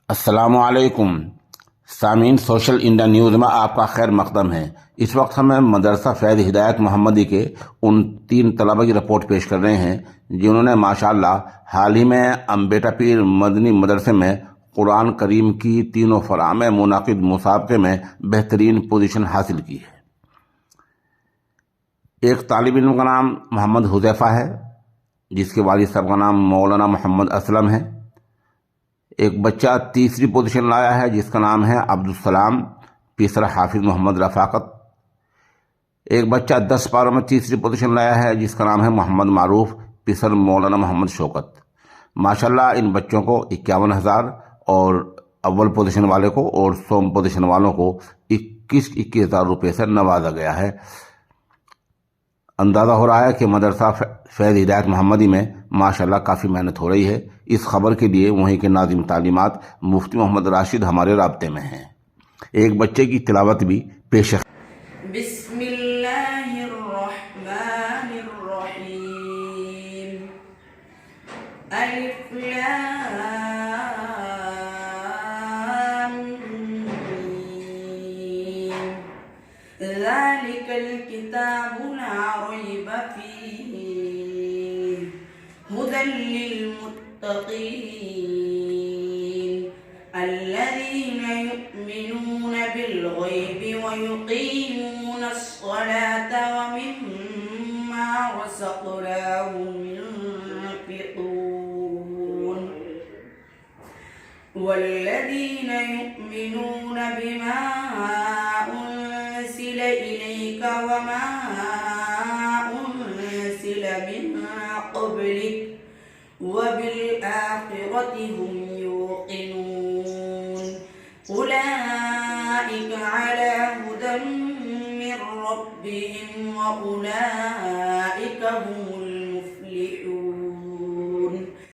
السلام علیکم سامعین، سوشل انڈیا نیوز میں آپ کا خیر مقدم ہے۔ اس وقت ہمیں مدرسہ فیض ہدایت محمدی کے ان 3 طلبہ کی رپورٹ پیش کر رہے ہیں جنہوں نے ماشاءاللہ حال ہی میں امبیٹا پیر مدنی مدرسے میں قرآن کریم کی تینوں فرع میں منعقد مسابقے میں بہترین پوزیشن حاصل کی ہے۔ ایک طالب علم کا نام محمد حذیفہ ہے جس کے والد صاحب کا نام مولانا محمد اسلم ہے۔ ایک بچہ تیسری پوزیشن لایا ہے جس کا نام ہے عبدالسلام، تیسرا حافظ محمد رفاقت۔ ایک بچہ 10 پاروں میں تیسری پوزیشن لایا ہے جس کا نام ہے محمد معروف، تیسرا مولانا محمد شوکت۔ ماشاءاللہ ان بچوں کو 51,000 اور اول پوزیشن والے کو اور سوم پوزیشن والوں کو 21,000 روپے سے نوازا گیا ہے۔ اندازہ ہو رہا ہے کہ مدرسہ فیض ہدایت محمدی میں ماشاءاللہ کافی محنت ہو رہی ہے۔ اس خبر کے لیے وہیں کے ناظم تعلیمات مفتی محمد راشد ہمارے رابطے میں ہیں۔ ایک بچے کی تلاوت بھی پیش ہے۔ بسم اللہ الرحمن الرحیم، الف لام میم، ذالک الکتاب لا ریب فیہ ہدی للمتقین الذین یؤمنون بالغیب ویقیمون الصلاة ومما رزقناهم ينفقون والذین یؤمنون بما أنزل إلیک وما أنزل من قبلک وبالآخرة هم يوقنون أولئك على هدى من ربهم وأولئك هم